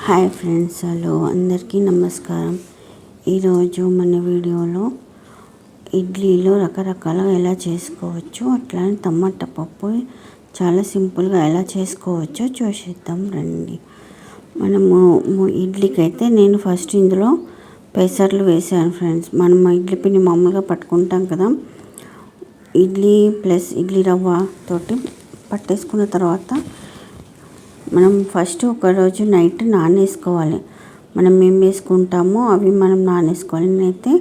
Hi friends, hello అందరికీ నమస్కారం. ఈరోజు మన వీడియోలో ఇడ్లీలో రకరకాలుగా ఎలా చేసుకోవచ్చు, అట్లానే టమాటా పప్పు చాలా సింపుల్గా ఎలా చేసుకోవచ్చో చూసేద్దాం రండి. మనము ఇడ్లీకి అయితే నేను ఫస్ట్ ఇందులో పెసర్లు వేసాను ఫ్రెండ్స్. మనం ఇడ్లీ పిండి మామూలుగా పట్టుకుంటాం కదా, ఇడ్లీ ప్లస్ ఇడ్లీ రవ్వ తోటి పట్టేసుకున్న తర్వాత మనం ఫస్ట్ ఒకరోజు నైట్ నానేసుకోవాలి. మనం ఏం వేసుకుంటామో అవి మనం నానేసుకోవాలి. నేనైతే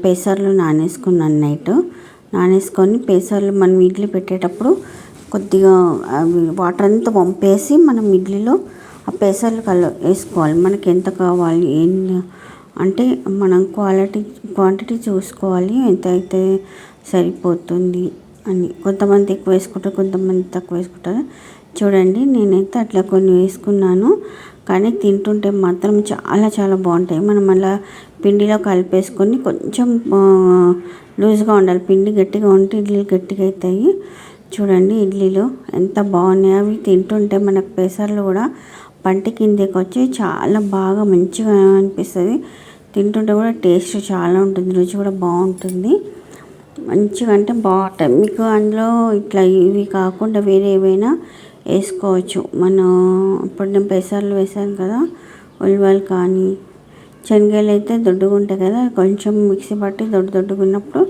పెసర్లు నానేసుకున్నాను. నైట్ నానేసుకొని పెసర్లు మనం ఇడ్లీ పెట్టేటప్పుడు కొద్దిగా అవి వాటర్ అంతా వంపేసి మనం ఇడ్లీలో ఆ పెసర్లు వేసుకోవాలి. మనకి ఎంత కావాలి అంటే మనం క్వాంటిటీ చూసుకోవాలి, ఎంత అయితే సరిపోతుంది అని. కొంతమంది ఎక్కువ వేసుకుంటారు, కొంతమంది తక్కువ వేసుకుంటారు. చూడండి, నేనైతే అట్లా కొన్ని వేసుకున్నాను, కానీ తింటుంటే మాత్రం చాలా చాలా బాగుంటాయి. మనం అలా పిండిలో కలిపేసుకొని కొంచెం లూజ్గా ఉండాలి. పిండి గట్టిగా ఉంటే ఇడ్లీలు గట్టిగా అవుతాయి. చూడండి ఇడ్లీలు ఎంత బాగున్నాయి. అవి తింటుంటే మనకు పెసర్లు కూడా పంట కిందకి వచ్చి చాలా బాగా మంచిగా అనిపిస్తుంది. తింటుంటే కూడా టేస్ట్ చాలా ఉంటుంది, రుచి కూడా బాగుంటుంది. మంచిగా అంటే బాగుంటాయి. మీకు అందులో ఇట్లా ఇవి కాకుండా వేరే ఏవైనా వేసుకోవచ్చు. మనం ఇప్పుడు నేను పెసర్లు వేసాను కదా, ఉల్లిపాయలు కానీ శనగలు అయితే దొడ్డుగా ఉంటాయి కదా, కొంచెం మిక్సీ పట్టి దొడ్డుగా ఉన్నప్పుడు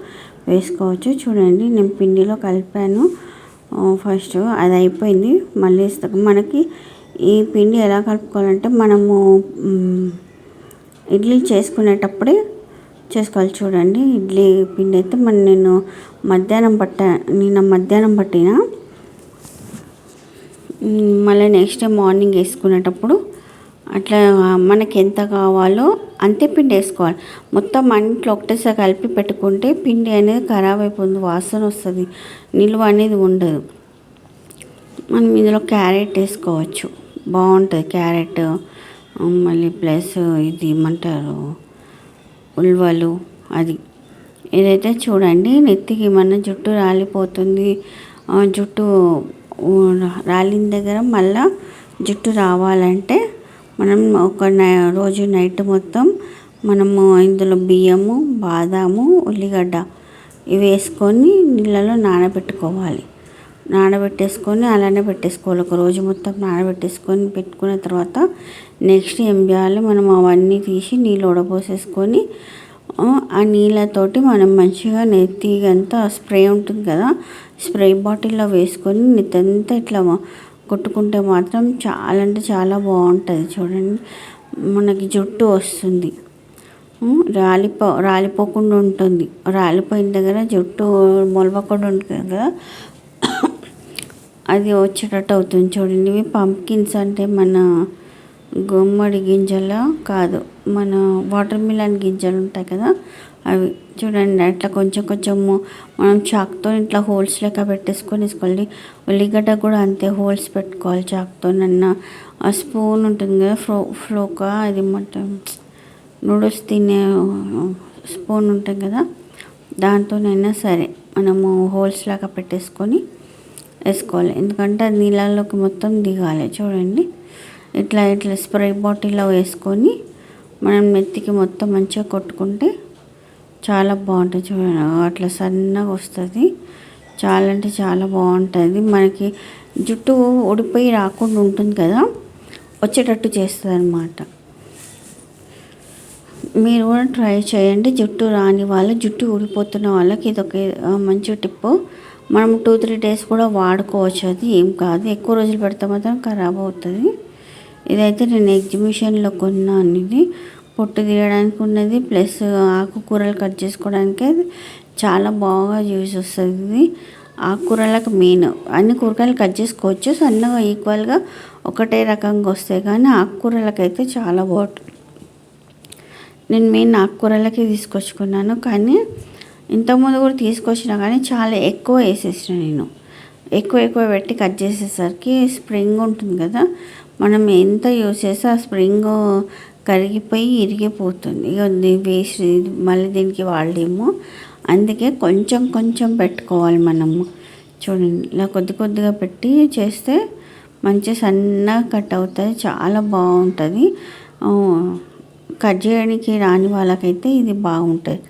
వేసుకోవచ్చు. చూడండి, నేను పిండిలో కలిపాను. ఫస్ట్ అది అయిపోయింది, మళ్ళీ వేస్తాను. మనకి ఈ పిండి ఎలా కలుపుకోవాలంటే మనము ఇడ్లీ చేసుకునేటప్పుడే చేసుకోవాలి. చూడండి, ఇడ్లీ పిండి అయితే నేను మధ్యాహ్నం పట్టిన మళ్ళీ నెక్స్ట్ డే మార్నింగ్ వేసుకునేటప్పుడు అట్లా మనకి ఎంత కావాలో అంతే పిండి వేసుకోవాలి. మొత్తం అంట్లో ఒకటేసారి కలిపి పెట్టుకుంటే పిండి అనేది ఖరాబ్ అయిపోతుంది, వాసన వస్తుంది, నిల్వ అనేది ఉండదు. మనం ఇందులో క్యారెట్ వేసుకోవచ్చు, బాగుంటుంది క్యారెట్. మళ్ళీ ప్లస్ ఇది ఏమంటారు, ఉల్వలు. అది ఇదైతే చూడండి, నెత్తికి మన జుట్టు రాలిపోతుంది. జుట్టు రాలిన దగ్గర మళ్ళీ జుట్టు రావాలంటే మనం రోజు నైట్ మొత్తం మనము ఇందులో బియ్యము, బాదాము, ఉల్లిగడ్డ ఇవి వేసుకొని నీళ్ళలో నానబెట్టుకోవాలి. నానబెట్టేసుకొని అలానే పెట్టేసుకోవాలి. ఒక రోజు మొత్తం నానబెట్టేసుకొని పెట్టుకున్న తర్వాత నెక్స్ట్ ఏం చేయాలి, మనం అవన్నీ తీసి నీళ్ళు ఉడపోసేసుకొని ఆ నీళ్ళతోటి మనం మంచిగా నెత్తికంతా స్ప్రే ఉంటుంది కదా, స్ప్రే బాటిల్లో వేసుకొని నెత్తంతా ఇట్లా కొట్టుకుంటే మాత్రం చాలా అంటే చాలా బాగుంటుంది. చూడండి, మనకి జుట్టు వస్తుంది, రాలిపోకుండా ఉంటుంది. రాలిపోయిన దగ్గర జుట్టు మొలవకుండా ఉంటుంది కదా, అది వచ్చేటట్టు అవుతుంది. చూడండి, ఇవి పంప్కిన్స్ అంటే మన గుమ్మడి గింజలు కాదు, మన వాటర్ మిలన్ గింజలు ఉంటాయి కదా అవి. చూడండి, అట్లా కొంచెం కొంచెము మనం చాక్తో ఇట్లా హోల్స్ లెక్క పెట్టేసుకొని వేసుకోవాలి. ఉల్లిగడ్డ కూడా అంతే హోల్స్ పెట్టుకోవాలి చాక్తో. ఆ స్పూన్ ఉంటుంది కదా, ఫ్లోకా, అది మొత్తం నూడిల్స్ తినే స్పూన్ ఉంటుంది కదా, దాంతోనైనా సరే మనము హోల్స్ లాగా పెట్టేసుకొని వేసుకోవాలి. ఎందుకంటే అది నీళ్ళలోకి మొత్తం దిగాలి. చూడండి, ఇట్లా స్ప్రే బాటిల్లో వేసుకొని మనం నెత్తికి మొత్తం మంచిగా కొట్టుకుంటే చాలా బాగుంటుంది. చూడండి, అట్లా సన్నగా వస్తుంది. చాలా అంటే చాలా బాగుంటుంది. మనకి జుట్టు ఊడిపోయి రాకుండా ఉంటుంది కదా, వచ్చేటట్టు చేస్తుంది అన్నమాట. మీరు కూడా ట్రై చేయండి. జుట్టు రాని వాళ్ళు, జుట్టు ఊడిపోతున్న వాళ్ళకి ఇది ఒక మంచి టిప్పు. మనం 2-3 డేస్ కూడా వాడుకోవచ్చు, అది ఏం కాదు. ఎక్కువ రోజులు పెడితే మాత్రం ఖరాబ్ అవుతుంది. ఇదైతే నేను ఎగ్జిబిషన్లో కొన్నాను. ఇది పొట్టు తీయడానికి ఉన్నది, ప్లస్ ఆకుకూరలు కట్ చేసుకోవడానికి చాలా బాగా యూజ్ వస్తుంది. ఇది ఆకుకూరలకు మెయిన్. అన్ని కూరగాయలు కట్ చేసుకోవచ్చు సన్నగా ఈక్వల్గా ఒకటే రకంగా వస్తాయి, కానీ ఆకుకూరలకైతే చాలా బాగుంటుంది. నేను మెయిన్ ఆకుకూరలకి తీసుకొచ్చుకున్నాను, కానీ ఇంతకుముందు కూడా తీసుకొచ్చినా కానీ చాలా ఎక్కువ వేసేసిన. నేను ఎక్కువ పెట్టి కట్ చేసేసరికి స్ప్రింగ్ ఉంటుంది కదా, మనం ఎంత యూజ్ చేస్తే ఆ స్ప్రింగ్ కరిగిపోయి ఇరిగిపోతుంది. ఇక వేస్ట్, మళ్ళీ దీనికి వాడలేము. అందుకే కొంచెం కొంచెం పెట్టుకోవాలి మనము. చూడండి, ఇలా కొద్దిగా పెట్టి చేస్తే మంచిగా సన్నగా కట్ అవుతుంది, చాలా బాగుంటుంది. కట్ చేయడానికి రాని వాళ్ళకైతే ఇది బాగుంటుంది.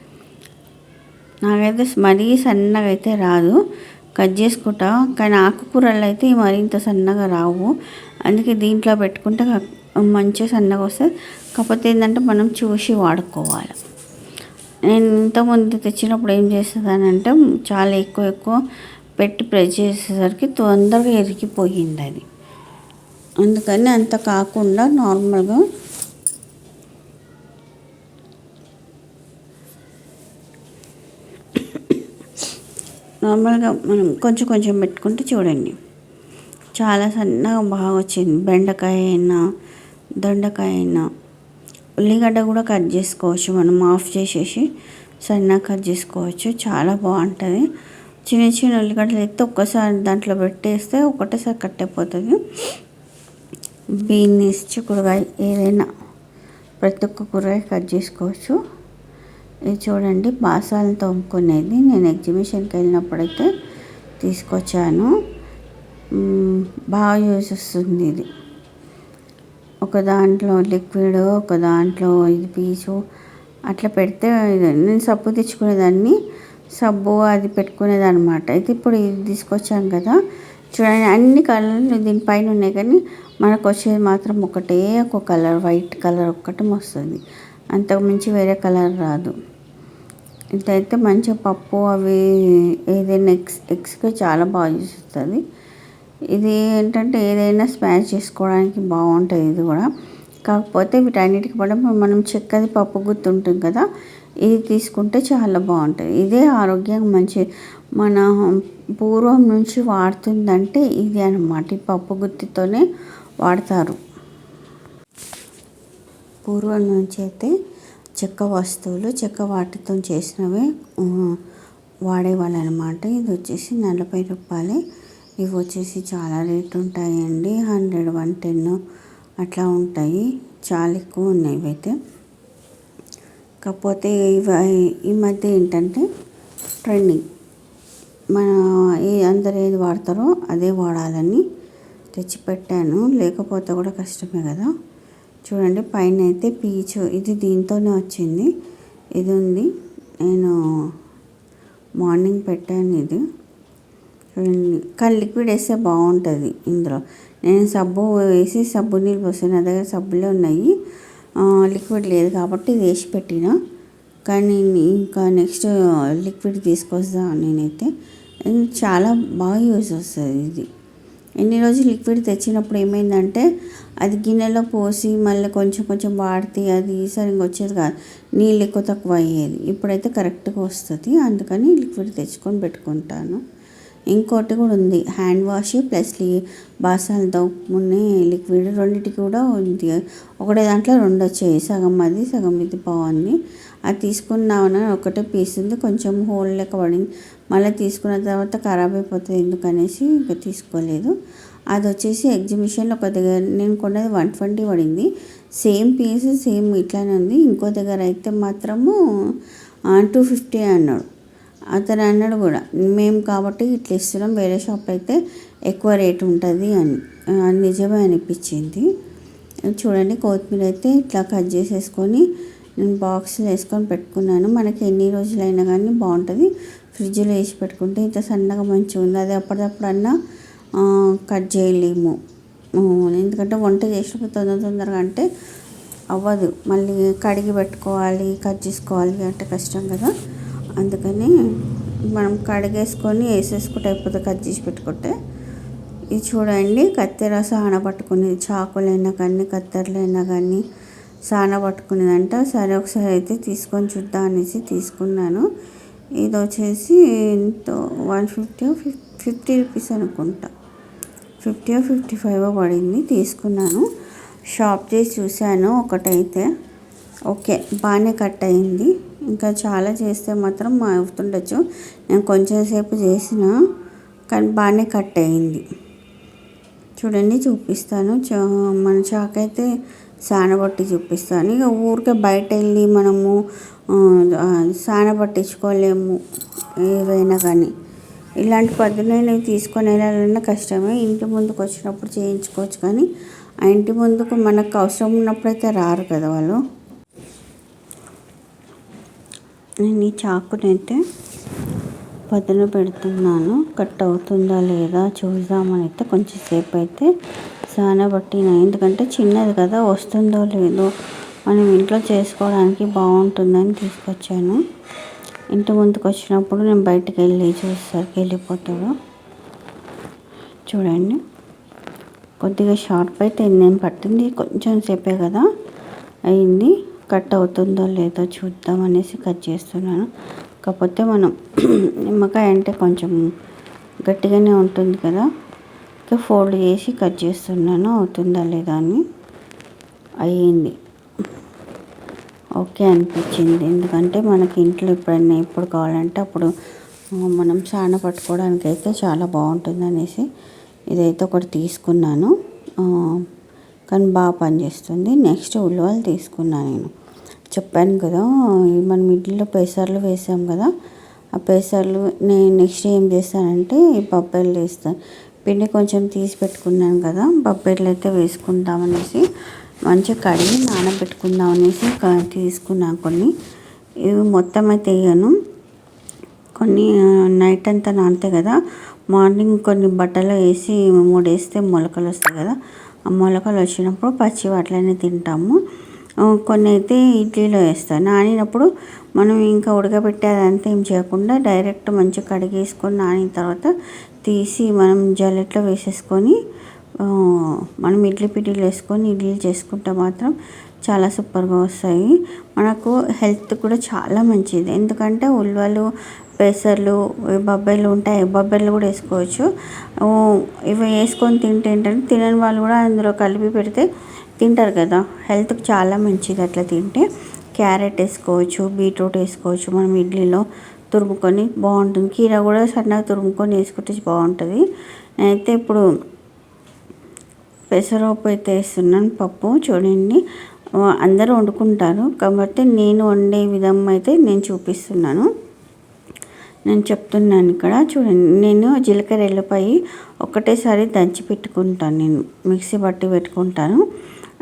నాకైతే మరీ సన్నగా అయితే రాదు, కట్ చేసుకుంటా. కానీ ఆకుకూరలు అయితే మరింత సన్నగా రావు, అందుకే దీంట్లో పెట్టుకుంటే మంచిగా సన్నగా వస్తుంది. కాకపోతే ఏంటంటే మనం చూసి వాడుకోవాలి. నేను ఇంతకుముందు తెచ్చినప్పుడు ఏం చేసేదానంటే చాలా ఎక్కువ పెట్టి ప్రెస్ చేసేసరికి తొందరగా ఎరిగిపోయింది అది. అందుకని అంత కాకుండా నార్మల్గా మనం కొంచెం పెట్టుకుంటే చూడండి చాలా సన్నగా బాగా వచ్చింది. బెండకాయ అయినా దొండకాయ అయినా ఉల్లిగడ్డ కూడా కట్ చేసుకోవచ్చు, మనం ఆఫ్ చేసేసి సన్నగా కట్ చేసుకోవచ్చు, చాలా బాగుంటుంది. చిన్న ఉల్లిగడ్డలు అయితే ఒక్కసారి దాంట్లో పెట్టేస్తే ఒకటేసారి కట్ అయిపోతుంది. బీన్స్, చిక్కుడుకాయ ఏదైనా ప్రతి ఒక్క కూరగాయ కట్ చేసుకోవచ్చు. ఇది చూడండి బాసాలు తోముకునేది, నేను ఎగ్జిబిషన్కి వెళ్ళినప్పుడైతే తీసుకొచ్చాను. బాగా యూజ్ వస్తుంది ఇది. ఒక దాంట్లో లిక్విడ్, ఒక దాంట్లో ఇది పీచు అట్లా పెడితే నేను సబ్బు తెచ్చుకునేదాన్ని, సబ్బు అది పెట్టుకునేది అనమాట. అయితే ఇప్పుడు ఇది తీసుకొచ్చాను కదా చూడండి, అన్ని కలర్లు దీనిపైన ఉన్నాయి కానీ మనకు వచ్చేది మాత్రం ఒకటే ఒక కలర్, వైట్ కలర్ ఒక్కటే వస్తుంది, అంతకుమించి వేరే కలర్ రాదు. ఇదైతే మంచిగా పప్పు అవి ఏదైనా ఎగ్స్కి చాలా బాగా చేస్తుంది. ఇది ఏంటంటే ఏదైనా స్మాష్ చేసుకోవడానికి బాగుంటుంది ఇది కూడా. కాకపోతే వీటన్నిటికి కూడా మనం చెక్కది పప్పు గుత్తి ఉంటుంది కదా, ఇది తీసుకుంటే చాలా బాగుంటుంది. ఇదే ఆరోగ్యానికి మంచి, మన పూర్వం నుంచి వాడుతుందంటే ఇది అన్నమాట. ఈ పప్పు గుత్తితోనే వాడతారు. పూర్వం నుంచి అయితే చెక్క వస్తువులు, చెక్క వాటితో చేసినవే వాడేవాళ్ళు అనమాట. ఇది వచ్చేసి 40 రూపాయలే. ఇవి వచ్చేసి చాలా రేటు ఉంటాయండి, 100, 110 అట్లా ఉంటాయి, చాలా ఎక్కువ ఉన్నాయి ఇవైతే. కాకపోతే ఈ మధ్య ఏంటంటే ట్రెండింగ్, మన అందరు ఏది వాడతారో అదే వాడాలని తెచ్చిపెట్టాను, లేకపోతే కూడా కష్టమే కదా. చూడండి పైన అయితే పీచు, ఇది దీంతోనే వచ్చింది, ఇది ఉంది. నేను మార్నింగ్ పెట్టాను ఇది. చూడండి కానీ లిక్విడ్ వేస్తే బాగుంటుంది ఇందులో. నేను సబ్బు వేసి సబ్బు నీళ్ళు పోసాను, నా దగ్గర సబ్బులే ఉన్నాయి, లిక్విడ్ లేదు కాబట్టి ఇది వేసి పెట్టిన. కానీ ఇంకా నెక్స్ట్ లిక్విడ్ తీసుకొస్తా నేనైతే. చాలా బాగా యూజ్ వస్తుంది ఇది. ఎన్ని రోజులు లిక్విడ్ తెచ్చినప్పుడు ఏమైందంటే అది గిన్నెలో పోసి మళ్ళీ కొంచెం వాడితే అది సరిగ్గా వచ్చేది కాదు, నీళ్ళు ఎక్కువ తక్కువ అయ్యేది. ఇప్పుడైతే కరెక్ట్గా వస్తుంది, అందుకని లిక్విడ్ తెచ్చుకొని పెట్టుకుంటాను. ఇంకోటి కూడా ఉంది, హ్యాండ్ వాష్ ప్లస్ బాసాలు తోముకునే లిక్విడ్, రెండింటికి కూడా ఉంది. ఒకటే దాంట్లో 2 వచ్చాయి, సగం అది సగం ఇది బాగుంది. అది తీసుకున్నామని ఒకటే పీస్ ఉంది, కొంచెం హోల్ లెక్క పడింది. మళ్ళీ తీసుకున్న తర్వాత ఖరాబ్ అయిపోతుంది ఎందుకనేసి ఇంకా తీసుకోలేదు. అది వచ్చేసి ఎగ్జిబిషన్లో ఒక దగ్గర నేను కొన్నది 120 పడింది, సేమ్ పీస్ సేమ్ ఇట్లానే ఉంది. ఇంకో దగ్గర అయితే మాత్రము 250 అన్నాడు. అతను అన్నాడు కూడా మేము కాబట్టి ఇట్లా ఇస్తున్నాం, వేరే షాప్ అయితే ఎక్కువ రేటు ఉంటుంది అని. నిజమే అనిపించింది. చూడండి కొత్తిమీర అయితే ఇట్లా కట్ చేసేసుకొని నేను బాక్స్లో వేసుకొని పెట్టుకున్నాను. మనకి ఎన్ని రోజులైనా కానీ బాగుంటుంది, ఫ్రిడ్జ్లో వేసి పెట్టుకుంటే. ఇంత సన్నగా మంచిగా ఉంది, అది అప్పటికప్పుడన్నా కట్ చేయలేము, ఎందుకంటే వంట చేసినప్పుడు తొందరగా అంటే అవ్వదు, మళ్ళీ కడిగి పెట్టుకోవాలి, కట్ చేసుకోవాలి అంటే కష్టం కదా. అందుకని మనం కడిగేసుకొని వేసేసుకుంటే అయిపోతే కట్ చేసి పెట్టుకుంటే. ఇది చూడండి కత్తెర సాన పట్టుకునేది, చాకులైనా కానీ కత్తెరలైనా కానీ సాన పట్టుకునేదంట. సరే ఒకసారి అయితే తీసుకొని చూద్దాం అనేసి తీసుకున్నాను. ఇది వచ్చేసి ఎంతో 150 రూపీస్ అనుకుంటా, 50 55 పడింది. తీసుకున్నాను, షాప్ చేసి చూశాను, ఒకటైతే ఓకే బాగానే కట్ అయింది. ఇంకా చాలా చేస్తే మాత్రం అవుతుండొచ్చు, నేను కొంచెం సేపు చేసిన కానీ బాగానే కట్ అయింది. చూడండి చూపిస్తాను, మన చాకు అయితే సానబట్టి చూపిస్తాను. ఇక ఊరికే బయట వెళ్ళి మనము సానబట్టించుకోలేము ఏవైనా కానీ, ఇలాంటి పదునైనవి తీసుకొని వెళ్ళాలన్నా కష్టమే. ఇంటి ముందుకు వచ్చినప్పుడు చేయించుకోవచ్చు, కానీ ఆ ఇంటి ముందుకు మనకు అవసరం ఉన్నప్పుడైతే రారు కదా వాళ్ళు. నేను ఈ చాకునైతే పదును పెడుతున్నాను, కట్ అవుతుందా లేదా చూద్దామని అయితే కొంచెం సేపు అయితే సానబట్టిన. ఎందుకంటే చిన్నది కదా, వస్తుందో లేదో మనం ఇంట్లో చేసుకోవడానికి బాగుంటుందని తీసుకొచ్చాను. ఇంటి ముందుకు వచ్చినప్పుడు నేను బయటికి వెళ్ళి చూసేసరికి వెళ్ళిపోతాడు. చూడండి, కొద్దిగా షార్ప్ అయితే నేను పట్టింది కొంచెం సేపే కదా అయింది. కట్ అవుతుందో లేదో చూద్దాం అనేసి కట్ చేస్తున్నాను. కాకపోతే మనం నిమ్మకాయ అంటే కొంచెం గట్టిగానే ఉంటుంది కదా, ఫోల్డ్ చేసి కట్ చేస్తున్నాను. అవుతుందా లేదా అని. అయ్యింది, ఓకే అనిపించింది. ఎందుకంటే మనకి ఇంట్లో ఎప్పుడైనా ఎప్పుడు కావాలంటే అప్పుడు మనం సాన పట్టుకోవడానికి అయితే చాలా బాగుంటుంది అనేసి ఇదైతే ఒకటి తీసుకున్నాను. కానీ బాగా పనిచేస్తుంది. నెక్స్ట్ ఉలవలు తీసుకున్నాను. నేను చెప్పాను కదా, మనం ఇడ్లీలో పెసర్లు వేసాం కదా, ఆ పెసర్లు నేను నెక్స్ట్ ఏం చేస్తానంటే బొబ్బర్లు వేస్తాను. పిండి కొంచెం తీసి పెట్టుకున్నాను కదా, బొబ్బర్లు అయితే వేసుకుందామనేసి మంచిగా కడిగి నానబెట్టుకుందాం అనేసి తీసుకున్నాను కొన్ని. ఇవి మొత్తం అయితే వేయను, కొన్ని నైట్ అంతా నానితే కదా, మార్నింగ్ కొన్ని బట్టలు వేసి 3 వేస్తే మొలకలు వస్తాయి కదా, ఆ మొలకలు వచ్చినప్పుడు పచ్చి అట్లనే తింటాము. కొన్ని అయితే ఇడ్లీలో వేస్తాను. నానినప్పుడు మనం ఇంకా ఉడకబెట్టేదంతా ఏం చేయకుండా డైరెక్ట్ మంచిగా కడిగేసుకొని నానిన తర్వాత తీసి మనం జల్లెట్లో వేసేసుకొని మనం ఇడ్లీ పిండిలో వేసుకొని ఇడ్లీ చేసుకుంటే మాత్రం చాలా సూపర్గా వస్తాయి. మనకు హెల్త్ కూడా చాలా మంచిది. ఎందుకంటే ఉలవలు, పెసర్లు, బొబ్బర్లు ఉంటాయి, బొబ్బర్లు కూడా వేసుకోవచ్చు. ఇవి వేసుకొని తింటే ఏంటంటే తినని వాళ్ళు కూడా అందులో కలిపి పెడితే తింటారు కదా, హెల్త్కి చాలా మంచిది అట్లా తింటే. క్యారెట్ వేసుకోవచ్చు, బీట్రూట్ వేసుకోవచ్చు, మనం ఇడ్లీలో తురుముకొని బాగుంటుంది. కీర కూడా సన్నగా తురుముకొని వేసుకుంటే బాగుంటుంది. నేనైతే ఇప్పుడు పెసరపప్పు అయితే వేస్తున్నాను. పప్పు చూడండి, అందరూ వండుకుంటారు కాబట్టి నేను వండే విధం అయితే నేను చూపిస్తున్నాను, నేను చెప్తున్నాను ఇక్కడ. చూడండి, నేను జీలకర్ర ఎల్లిపాయ ఒకటేసారి దంచి పెట్టుకుంటాను. నేను మిక్సీ పట్టి పెట్టుకుంటాను.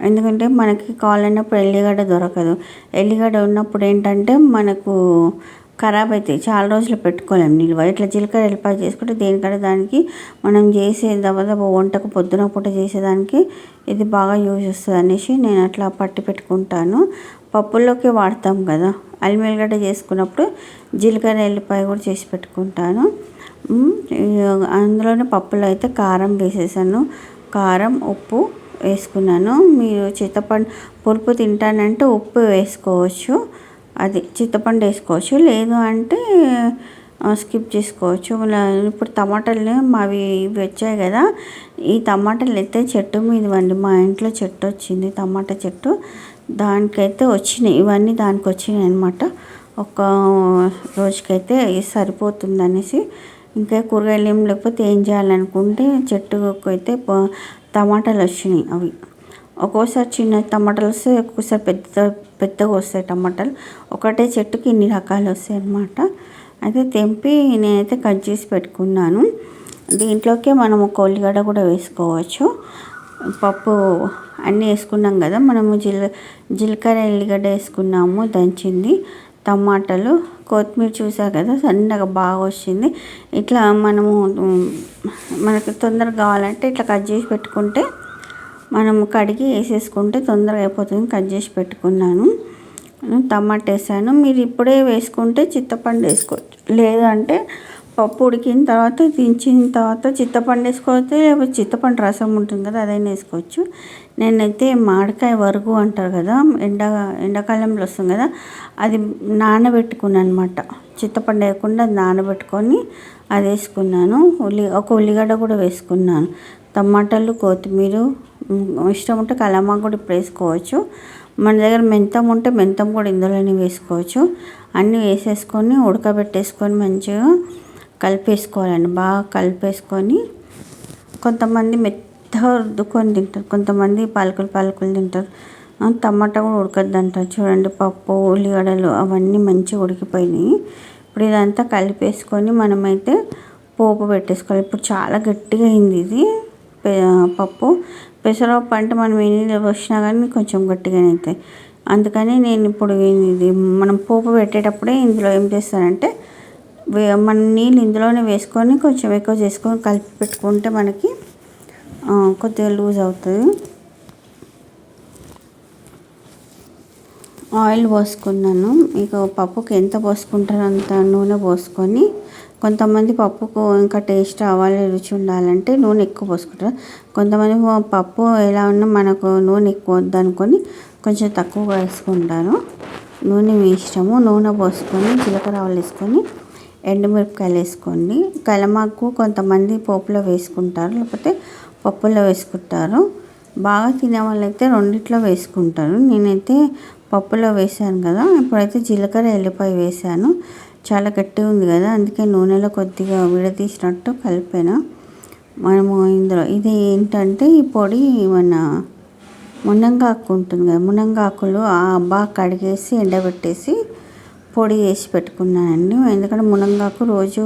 ఎందుకంటే మనకి కావాలన్నప్పుడు ఎల్లిగడ్డ దొరకదు. ఎల్లిగడ్డ ఉన్నప్పుడు ఏంటంటే మనకు ఖరాబ్ అవుతాయి, చాలా రోజులు పెట్టుకోలేము నిల్వ. ఇట్లా జీలకర్ర ఎల్లిపాయ చేసుకుంటే దేనికంటే దానికి మనం చేసే దబదబ వంటకు పొద్దున పూట చేసేదానికి ఇది బాగా యూజ్ వస్తుంది అనేసి నేను అట్లా పట్టి పెట్టుకుంటాను. పప్పుల్లోకి వాడతాం కదా, అల్లం ఎల్లిగడ్డ చేసుకున్నప్పుడు జీలకర్ర ఎల్లిపాయ కూడా చేసి పెట్టుకుంటాను. అందులోనే పప్పులో అయితే కారం వేసేసాను, కారం ఉప్పు వేసుకున్నాను. మీరు చింతపండు పులుపు తింటానంటే ఉప్పు వేసుకోవచ్చు, అది చింతపండు వేసుకోవచ్చు, లేదు అంటే స్కిప్ చేసుకోవచ్చు. ఇప్పుడు టమాటాలు మావి ఇవి వచ్చాయి కదా, ఈ టమాటాలు అయితే చెట్టు మీదవండి, మా ఇంట్లో చెట్టు వచ్చింది, టమాటా చెట్టు, దానికైతే వచ్చినాయి, ఇవన్నీ దానికి వచ్చినాయి అనమాట. ఒక రోజుకైతే సరిపోతుంది అనేసి, ఇంకా కూరగాయలు ఏం లేకపోతే ఏం చేయాలనుకుంటే చెట్టుకు అయితే టమాటాలు వచ్చినాయి. అవి ఒక్కోసారి చిన్న టమాటాలు వస్తాయి, ఒక్కోసారి పెద్దగా వస్తాయి టమాటాలు. ఒకటే చెట్టుకి ఇన్ని రకాలు వస్తాయి అన్నమాట. అయితే తెంపి నేనైతే కట్ చేసి పెట్టుకున్నాను. దీంట్లోకి మనం ఒక ఉల్లిగడ్డ కూడా వేసుకోవచ్చు. పప్పు అన్నీ వేసుకున్నాం కదా, మనము జీలకర్ర ఎల్లిగడ్డ వేసుకున్నాము దంచింది, టమాటాలు, కొత్తిమీర చూసారు కదా సన్నగా బాగా వచ్చింది. ఇట్లా మనకు తొందరగా కావాలంటే ఇట్లా కట్ చేసి పెట్టుకుంటే మనం కడిగి వేసేసుకుంటే తొందరగా అయిపోతుంది. కట్ చేసి పెట్టుకున్నాను, టమాటా వేసాను. మీరు ఇప్పుడే వేసుకుంటే చింతపండు వేసుకోవచ్చు, లేదంటే పప్పు ఉడికిన తర్వాత దించిన తర్వాత చింతపండు వేసుకోవచ్చు, లేకపోతే చింతపండు రసం ఉంటుంది కదా అదైనా వేసుకోవచ్చు. నేనైతే మామిడికాయ వరుగు అంటారు కదా, ఎండాకాలంలో వస్తుంది కదా, అది నానబెట్టుకున్నాను అనమాట. చింతపండు వేయకుండా నానబెట్టుకొని అది వేసుకున్నాను. ఒక ఉల్లిగడ్డ కూడా వేసుకున్నాను, టమాటాలు, కొత్తిమీర, ఇష్టం ఉంటే కలమాకు కూడా ఇప్పుడు వేసుకోవచ్చు. మన దగ్గర మెంతం ఉంటే మెంతం కూడా ఇందులోనే వేసుకోవచ్చు. అన్నీ వేసేసుకొని ఉడకబెట్టేసుకొని మంచిగా కలిపేసుకోవాలండి. బాగా కలిపేసుకొని కొంతమంది మెత్తగా రుద్దుకొని తింటారు, కొంతమంది పలుకులు తింటారు. టమాటా కూడా ఉడకద్దు అంటారు. చూడండి, పప్పు, ఉల్లిగడ్డలు అవన్నీ మంచిగా ఉడికిపోయినాయి. ఇప్పుడు ఇదంతా కలిపేసుకొని మనమైతే పోపు పెట్టేసుకోవాలి. ఇప్పుడు చాలా గట్టిగా అయింది ఇది పప్పు. పెసరపప్పు అంటే మనం ఎన్ని వచ్చినా కానీ కొంచెం గట్టిగానే అవుతాయి. అందుకని నేను ఇప్పుడు ఇది మనం పోపు పెట్టేటప్పుడే ఇందులో ఏం చేస్తానంటే మన నీళ్ళు ఇందులోనే వేసుకొని కొంచెం ఎక్కువ చేసుకొని కలిపి పెట్టుకుంటే మనకి కొద్దిగా లూజ్ అవుతుంది. ఆయిల్ పోసుకున్నాను. మీకు పప్పుకి ఎంత పోసుకుంటారో అంత నూనె పోసుకొని, కొంతమంది పప్పుకు ఇంకా టేస్ట్ అవ్వాలి, రుచి ఉండాలంటే నూనె ఎక్కువ పోసుకుంటారు. కొంతమంది పప్పు ఎలా ఉన్నా మనకు నూనె ఎక్కువ వద్దనుకొని కొంచెం తక్కువగా వేసుకుంటారు. నూనె మీ ఇష్టము. నూనె పోసుకొని జీలకర్ర ఆవాలు వేసుకొని ఎండుమిరపకాయలు వేసుకోండి. కలమాకు కొంతమంది పోపులో వేసుకుంటారు, లేకపోతే పప్పులో వేసుకుంటారు. బాగా తినే వాళ్ళైతే రెండిట్లో వేసుకుంటారు. నేనైతే పప్పులో వేసాను కదా. ఇప్పుడైతే జీలకర్ర ఎల్లిపాయ వేసాను. చాలా గట్టిగా ఉంది కదా, అందుకే నూనెలో కొద్దిగా విడదీసినట్టు కలిపాను. మనము ఇందులో ఇది ఏంటంటే ఈ పొడి మన మునంగాకు ఉంటుంది కదా, మునంగాకులు బాగా కడిగేసి ఎండబెట్టేసి పొడి చేసి పెట్టుకున్నానండి. ఎందుకంటే మునంగాకు రోజు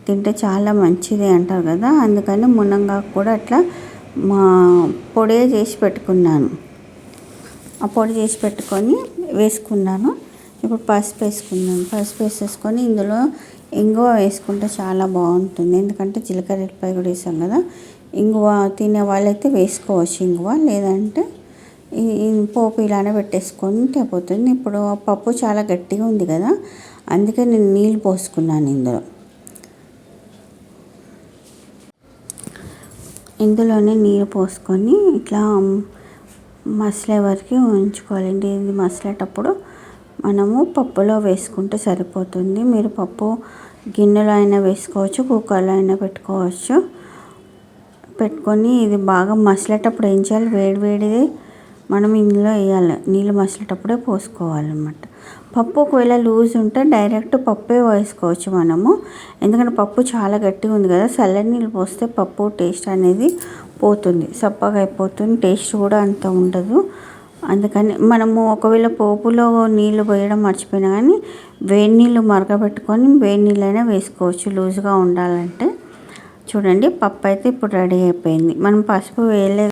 తింటే చాలా మంచిది అంటారు కదా, అందుకని మునంగాకు కూడా అట్లా పొడి చేసి పెట్టుకున్నాను. ఆ పొడి చేసి పెట్టుకొని వేసుకున్నాను. ఇప్పుడు పసుపు వేసుకున్నాను. పసుపు వేసేసుకొని ఇందులో ఇంగువ వేసుకుంటే చాలా బాగుంటుంది. ఎందుకంటే జీలకర్ర ఎల్లిపాయ కూడా వేసాం కదా. ఇంగువ తినే వాళ్ళైతే వేసుకోవచ్చు ఇంగువ, లేదంటే ఈ పోపు ఇలానే పెట్టేసుకొని అయిపోతుంది. ఇప్పుడు పప్పు చాలా గట్టిగా ఉంది కదా, అందుకే నేను నీళ్ళు పోసుకున్నాను ఇందులోనే నీళ్ళు పోసుకొని ఇట్లా మసలే వరకు ఉంచుకోవాలండి. ఇది మసలేటప్పుడు మనము పప్పులో వేసుకుంటే సరిపోతుంది. మీరు పప్పు గిన్నెలో అయినా వేసుకోవచ్చు, కుక్కర్లో అయినా పెట్టుకొని ఇది బాగా మసలేటప్పుడు ఏం చేయాలి, వేడిది మనం ఇందులో వేయాలి. నీళ్ళు మసలేటప్పుడే పోసుకోవాలన్నమాట. పప్పు ఒకవేళ లూజ్ ఉంటే డైరెక్ట్ పప్పే వేసుకోవచ్చు మనము. ఎందుకంటే పప్పు చాలా గట్టిగా ఉంది కదా, చల్లని నీళ్ళు పోస్తే పప్పు టేస్ట్ అనేది పోతుంది, సప్పగా అయిపోతుంది, టేస్ట్ కూడా అంత ఉండదు. అందుకని మనము ఒకవేళ పోపులో నీళ్ళు పోయడం మర్చిపోయినా కానీ వేడి నీళ్ళు మరగబెట్టుకొని వేడి నీళ్ళైనా వేసుకోవచ్చు లూజ్గా ఉండాలంటే. చూడండి, పప్పు అయితే ఇప్పుడు రెడీ అయిపోయింది. మనం పసుపు వేయలేదు.